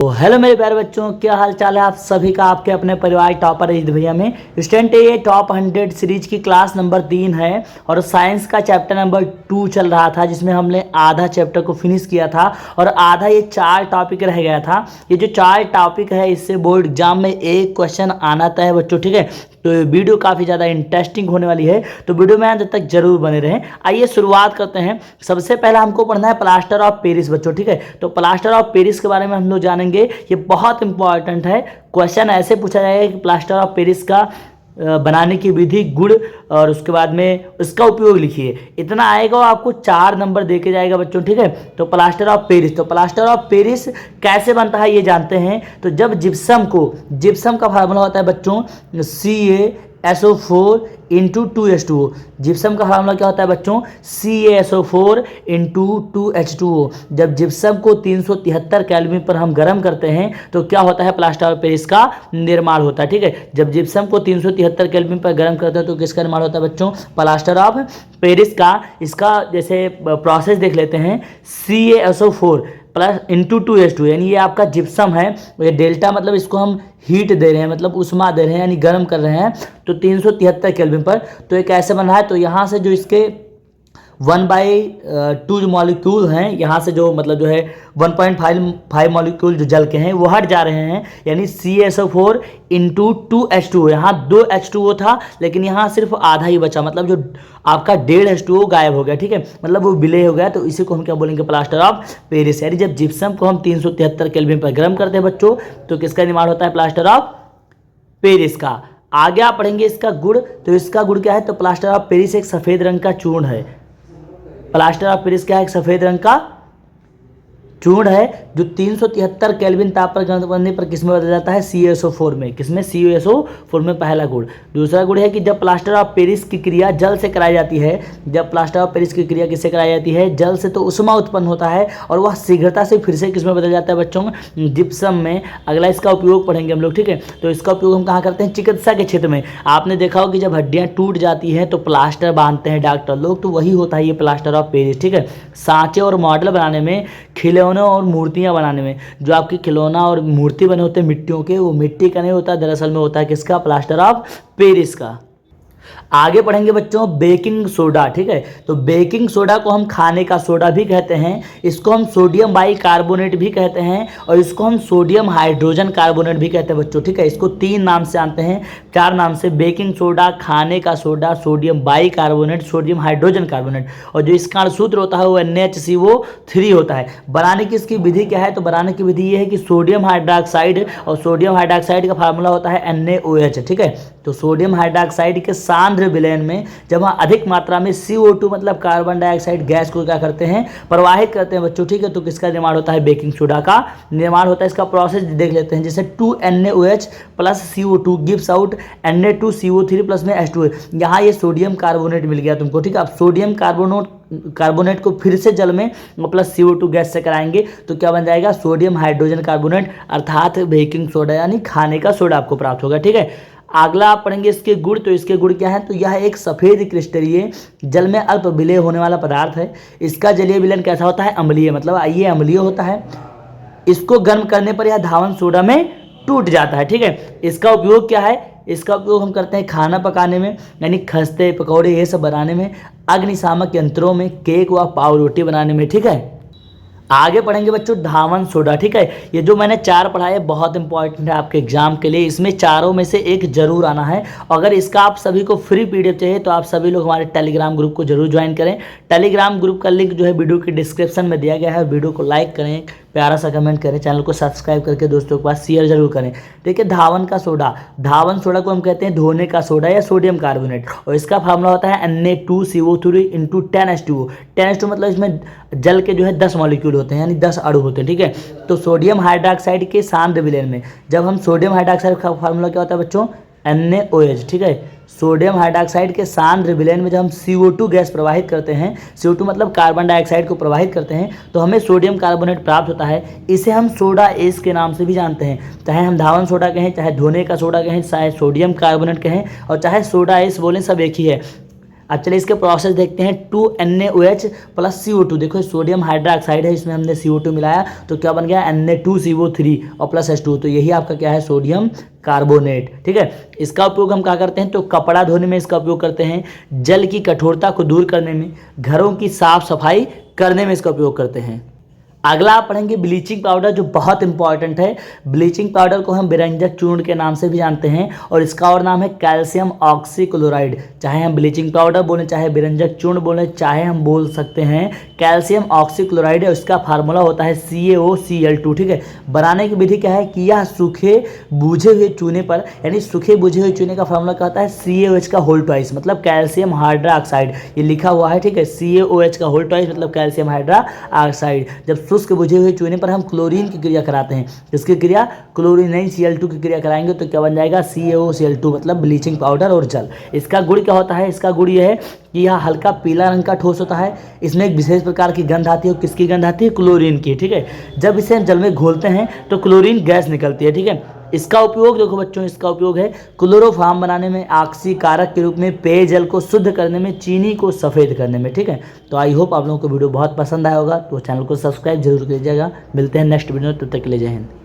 तो हेलो मेरे प्यारे बच्चों, क्या हाल चाल है आप सभी का। आपके अपने परिवार टॉपर अजीत भैया में स्टूडेंट ये टॉप 100 सीरीज की क्लास नंबर 3 है और साइंस का चैप्टर नंबर 2 चल रहा था, जिसमें हमने आधा चैप्टर को फिनिश किया था और आधा ये 4 टॉपिक रह गया था। ये जो 4 टॉपिक है इससे बोर्ड एग्जाम में एक क्वेश्चन आना तय है बच्चों, ठीक है। तो ये वीडियो काफ़ी ज़्यादा इंटरेस्टिंग होने वाली है, तो वीडियो में अंत तक जरूर बने रहें। आइए शुरुआत करते हैं। सबसे पहला हमको पढ़ना है प्लास्टर ऑफ पेरिस बच्चों, ठीक है। तो प्लास्टर ऑफ पेरिस के बारे में हम लोग जानेंगे, ये बहुत इंपॉर्टेंट है। क्वेश्चन ऐसे पूछा जाएगा कि प्लास्टर ऑफ पेरिस का बनाने की विधि, गुण और उसके बाद में उसका उपयोग लिखिए। इतना आएगा और आपको 4 नंबर दे के जाएगा बच्चों, ठीक है। तो प्लास्टर ऑफ पेरिस, तो प्लास्टर ऑफ पेरिस कैसे बनता है ये जानते हैं। तो जब जिप्सम का फार्मूला होता है बच्चों CaSO4 इंटू 2H2O। जिप्सम का फार्मूला क्या होता है बच्चों? CaSO4 into 2H2O। जब जिप्सम को 373 केल्विन पर हम गर्म करते हैं तो क्या होता है? प्लास्टर ऑफ पेरिस का निर्माण होता है, ठीक है। जब जिप्सम को 373 केल्विन पर गर्म करते हैं तो किसका निर्माण होता है बच्चों? प्लास्टर ऑफ पेरिस का। इसका जैसे प्रोसेस देख लेते हैं। CaSO4 प्लस इंटू 2H2, यानी ये आपका जिप्सम है। ये डेल्टा मतलब इसको हम हीट दे रहे हैं, मतलब उष्मा दे रहे हैं, यानी गर्म कर रहे हैं तो 373 केल्विन पर। तो ये कैसे बन रहा है? तो यहाँ से जो इसके 1/2 जो मॉलिक्यूल हैं, यहाँ से जो मतलब जो है 1.5 मॉलिक्यूल जो जल के हैं वो हट जा रहे हैं, यानी CaSO4 इंटू 2H2O। यहाँ 2 H2O था लेकिन यहाँ सिर्फ आधा ही बचा, मतलब जो आपका 1.5 H2O गायब हो गया, ठीक है, मतलब वो विलय हो गया। तो इसी को हम क्या बोलेंगे? Plaster of Paris. यानी जब जिप्सम को हम 373 केल्विन पर गर्म करते हैं बच्चों तो किसका निर्माण होता है? प्लास्टर ऑफ पेरिस का। आगे आप पढ़ेंगे इसका गुण। तो इसका गुण क्या है? तो प्लास्टर ऑफ पेरिस एक सफ़ेद रंग का चूर्ण है। प्लास्टर ऑफ पेरिस क्या है? एक सफ़ेद रंग का चूर्ण है जो 373 केल्विन ताप पर गर्म करने पर किस में बदल जाता है? CaSO4 में। किसमें? CaSO4 में, पहला गुण। दूसरा गुण है कि जब प्लास्टर ऑफ पेरिस की क्रिया जल से कराई जाती है, जब प्लास्टर ऑफ पेरिस की क्रिया किससे कराई जाती है? जल से, तो उष्मा उत्पन्न होता है और वह शीघ्रता से फिर से किस में बदल जाता है बच्चों? जिप्सम में। अगला इसका उपयोग पढ़ेंगे हम लोग, ठीक है। तो इसका उपयोग हम कहाँ करते हैं? चिकित्सा के क्षेत्र में। आपने देखा हो कि जब हड्डियाँ टूट जाती हैं तो प्लास्टर बांधते हैं डॉक्टर लोग, तो वही होता है ये प्लास्टर ऑफ पेरिस, ठीक है। सांचे और मॉडल बनाने में, खिलौनों और मूर्तियां बनाने में, जो आपके खिलौना और मूर्ति बने होते हैं मिट्टियों के, वो मिट्टी का नहीं होता, दरअसल में होता है किसका? प्लास्टर ऑफ पेरिस का। आगे पढ़ेंगे बच्चों बेकिंग सोडा, ठीक है। तो बेकिंग सोडा को हम खाने का सोडा भी कहते हैं, इसको हम सोडियम बाइकार्बोनेट भी कहते हैं और इसको हम सोडियम हाइड्रोजन कार्बोनेट भी कहते हैं बच्चों, ठीक है। इसको 3 नाम से जानते हैं, 4 नाम से: बेकिंग सोडा, खाने का soda, sodium bicarbonate, sodium hydrogen carbonate. और जो इसका सूत्र होता है वो NaCO3 होता है। बनाने की इसकी विधि क्या है? तो बनाने की विधि ये है कि सोडियम हाइड्रोक्साइड, और सोडियम हाइड्रोक्साइड का फार्मूला होता है NaOH, ठीक है। तो सोडियम हाइड्रोक्साइड के सांद्र विलयन में जब हम अधिक मात्रा में CO2 मतलब कार्बन डाइऑक्साइड गैस को क्या करते हैं? प्रवाहित करते हैं बच्चों, ठीक है। तो किसका निर्माण होता है? बेकिंग सोडा का निर्माण होता है। इसका प्रोसेस देख लेते हैं। जैसे 2NaOH plus CO2 gives out Na2CO3 plus में H2O। यहाँ ये सोडियम कार्बोनेट मिल गया तुमको, ठीक है। अब सोडियम कार्बोनेट को फिर से जल में प्लस CO2 गैस से कराएंगे तो क्या बन जाएगा? सोडियम हाइड्रोजन कार्बोनेट, अर्थात बेकिंग सोडा, यानी खाने का सोडा आपको प्राप्त होगा, ठीक है। अगला आप पढ़ेंगे इसके गुण। तो इसके गुण क्या है? तो यह एक सफ़ेद क्रिस्टलीय जल में अल्प विलय होने वाला पदार्थ है। इसका जलीय विलयन कैसा होता है? अम्लीय, मतलब ये अम्लीय होता है। इसको गर्म करने पर यह धावन सोडा में टूट जाता है, ठीक है। इसका उपयोग क्या है? इसका उपयोग हम करते हैं खाना पकाने में, यानी खस्ते, पकौड़े ये सब बनाने में, अग्निशामक यंत्रों में, केक व पाव रोटी बनाने में, ठीक है। आगे पढ़ेंगे बच्चों धावन सोडा, ठीक है। ये जो मैंने 4 पढ़ाए बहुत इंपॉर्टेंट है आपके एग्जाम के लिए, इसमें चारों में से एक जरूर आना है। अगर इसका आप सभी को फ्री PDF चाहिए तो आप सभी लोग हमारे टेलीग्राम ग्रुप को जरूर ज्वाइन करें। टेलीग्राम ग्रुप का लिंक जो है वीडियो के डिस्क्रिप्शन में दिया गया है। वीडियो को लाइक करें, प्यारा सा कमेंट करें, चैनल को सब्सक्राइब करके दोस्तों के पास शेयर जरूर करें, ठीक है। धावन का सोडा, धावन सोडा को हम कहते हैं धोने का सोडा या सोडियम कार्बोनेट, और इसका फार्मूला होता है Na2CO3 इंटू 10H2O। 10H2 मतलब इसमें जल के जो है 10 मॉलिक्यूल होते हैं, यानी 10 अणु होते हैं, ठीक है। तो सोडियम हाइड्रोक्साइड के सांद्र विलयन में जब हम सोडियम हाइड्रोक्साइड का फार्मूला क्या होता है बच्चों? NaOH, ठीक है। सोडियम हाइड्रोक्साइड के सांद्र विलयन में जब हम CO2 गैस प्रवाहित करते हैं, CO2 मतलब कार्बन डाइऑक्साइड को प्रवाहित करते हैं, तो हमें सोडियम कार्बोनेट प्राप्त होता है। इसे हम सोडा एस के नाम से भी जानते हैं। चाहे हम धावन सोडा कहें, चाहे धोने का सोडा कहें, चाहे सोडियम कार्बोनेट कहें और चाहे सोडा एस बोलें, सब एक ही है। अब चलिए इसके प्रोसेस देखते हैं। 2NaOH प्लस CO2, देखो सोडियम हाइड्रोक्साइड है, इसमें हमने CO2 मिलाया तो क्या बन गया Na2CO3 और प्लस H2, तो यही आपका क्या है सोडियम कार्बोनेट। ठीक है, इसका उपयोग हम क्या करते हैं तो कपड़ा धोने में इसका उपयोग करते हैं, जल की कठोरता को दूर करने में, घरों की साफ सफाई करने में इसका उपयोग करते हैं। अगला आप पढ़ेंगे ब्लीचिंग पाउडर, जो बहुत इंपॉर्टेंट है। ब्लीचिंग पाउडर को हम बिरंजक चूर्ण के नाम से भी जानते हैं और इसका और नाम है कैल्शियम ऑक्सीक्लोराइड। चाहे हम ब्लीचिंग पाउडर बोलें, चाहे बिरंजक चूर्ण बोलें, चाहे हम बोल सकते हैं कैल्शियम ऑक्सीक्लोराइड है, उसका फार्मूला होता है CaOCl2। ठीक है, बनाने की विधि क्या है कि यह सूखे बुझे हुए चूने पर, यानी सूखे बुझे हुए चूने का फार्मूला क्या होता है CaOH का होल ट्वाइस, मतलब कैल्शियम हाइड्रोक्साइड, ये लिखा हुआ है। ठीक है, CaOH का होल ट्वाइस मतलब कैल्शियम हाइड्रोक्साइड। जब शुष्क बुझे हुए चूने पर हम क्लोरीन की क्रिया कराते हैं, इसकी क्रिया क्लोरीन नहीं Cl2 की क्रिया कराएंगे तो क्या बन जाएगा CaOCl2, मतलब ब्लीचिंग पाउडर और जल। इसका गुण क्या होता है, इसका गुण यह है कि यह हल्का पीला रंग का ठोस होता है, इसमें एक विशेष प्रकार की गंध आती है। किसकी गंध आती है, क्लोरीन की। ठीक है, जब इसे हम जल में घोलते हैं तो क्लोरीन गैस निकलती है। ठीक है, इसका उपयोग देखो बच्चों, इसका उपयोग है क्लोरोफॉर्म बनाने में, ऑक्सीकारक के रूप में, पेयजल को शुद्ध करने में, चीनी को सफ़ेद करने में। ठीक है, तो आई होप आप लोगों को वीडियो बहुत पसंद आया होगा, तो चैनल को सब्सक्राइब जरूर कीजिएगा। मिलते हैं नेक्स्ट वीडियो में, तब तक के लिए जय हिंद।